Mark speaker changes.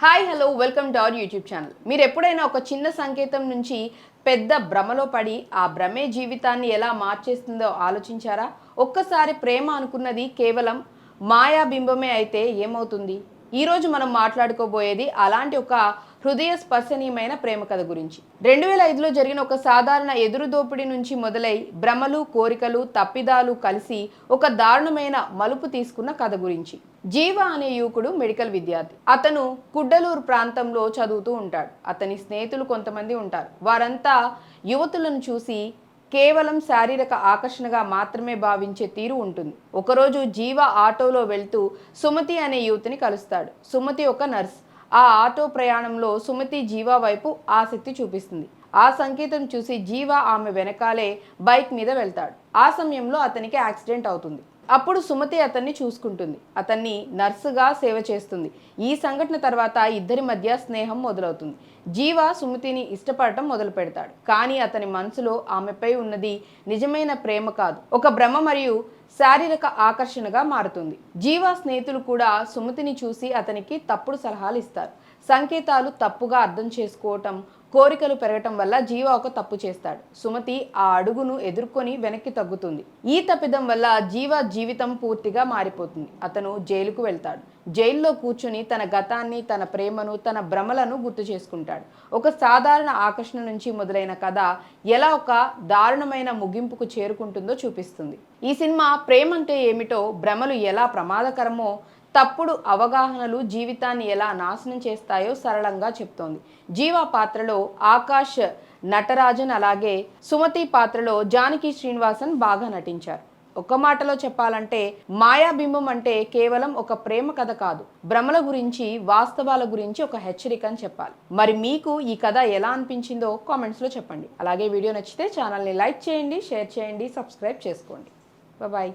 Speaker 1: Hi hello welcome to our YouTube channel. మీరు ఎప్పుడైనా ఒక చిన్న సంకేతం నుంచి పెద్ద భ్రమలో పడి ఆ భ్రమే జీవితాన్ని ఎలా మార్చేస్తుందో ఆలోచించారా? ఒక్కసారి ప్రేమ అనుకున్నది కేవలం మాయాబింబమే అయితే ఏమవుతుంది? ఈరోజు మనం మాట్లాడుకోబోయేది అలాంటి ఒక హృదయ స్పర్శనీయమైన ప్రేమ కథ గురించి. 2005లో జరిగిన ఒక సాధారణ ఎదురు దోపిడీ నుంచి మొదలై భ్రమలు, కోరికలు, తప్పిదాలు కలిసి ఒక దారుణమైన మలుపు తీసుకున్న కథ గురించి. జీవ అనే యువకుడు మెడికల్ విద్యార్థి. అతను కుడ్డలూరు ప్రాంతంలో చదువుతూ ఉంటాడు. అతని స్నేహితులు కొంతమంది ఉంటారు. వారంతా యువతులను చూసి కేవలం శారీరక ఆకర్షణగా మాత్రమే భావించే తీరు ఉంటుంది. ఒకరోజు జీవ ఆటోలో వెళ్తూ సుమతి అనే యువతిని కలుస్తాడు. సుమతి ఒక నర్స్. ఆ ఆటో ప్రయాణంలో సుమతి జీవ వైపు ఆసక్తి చూపిస్తుంది. ఆ సంకేతం చూసి జీవ ఆమె వెనకాలే బైక్ మీద వెళ్తాడు. ఆ సమయంలో అతనికి యాక్సిడెంట్ అవుతుంది. అప్పుడు సుమతి అతన్ని చూసుకుంటుంది. అతన్ని నర్సుగా సేవ చేస్తుంది. ఈ సంఘటన తర్వాత ఇద్దరి మధ్య స్నేహం మొదలవుతుంది. జీవ సుమతిని ఇష్టపడటం మొదలు పెడతాడు. కానీ అతని మనసులో ఆమెపై ఉన్నది నిజమైన ప్రేమ కాదు, ఒక భ్రమ మరియు శారీరక ఆకర్షణగా మారుతుంది. జీవ స్నేహితులు కూడా సుమతిని చూసి అతనికి తప్పుడు సలహాలు ఇస్తారు. సంకేతాలు తప్పుగా అర్థం చేసుకోవటం, కోరికలు పెరగటం వల్ల జీవ ఒక తప్పు చేస్తాడు. సుమతి ఆ అడుగును ఎదుర్కొని వెనక్కి తగ్గుతుంది. ఈ తప్పిదం వల్ల జీవ జీవితం పూర్తిగా మారిపోతుంది. అతను జైలుకు వెళ్తాడు. జైల్లో కూర్చుని తన గతాన్ని, తన ప్రేమను, తన భ్రమలను గుర్తు చేసుకుంటాడు. ఒక సాధారణ ఆకర్షణ నుంచి మొదలైన కథ ఎలా ఒక దారుణమైన ముగింపుకు చేరుకుంటుందో చూపిస్తుంది. ఈ సినిమా ప్రేమ అంటే ఏమిటో, భ్రమలు ఎలా ప్రమాదకరమో, తప్పుడు అవగాహనలు జీవితాన్ని ఎలా నాశనం చేస్తాయో సరళంగా చెప్తోంది. జీవ పాత్రలో ఆకాష్ నటరాజన్, అలాగే సుమతి పాత్రలో జానకి శ్రీనివాసన్ బాగా నటించారు. ఒక మాటలో చెప్పాలంటే మాయాబింబం అంటే కేవలం ఒక ప్రేమ కథ కాదు, భ్రమల గురించి, వాస్తవాల గురించి ఒక హెచ్చరిక అని చెప్పాలి. మరి మీకు ఈ కథ ఎలా అనిపించిందో కామెంట్స్లో చెప్పండి. అలాగే వీడియో నచ్చితే ఛానల్ని లైక్ చేయండి, షేర్ చేయండి, సబ్స్క్రైబ్ చేసుకోండి. బాయ్.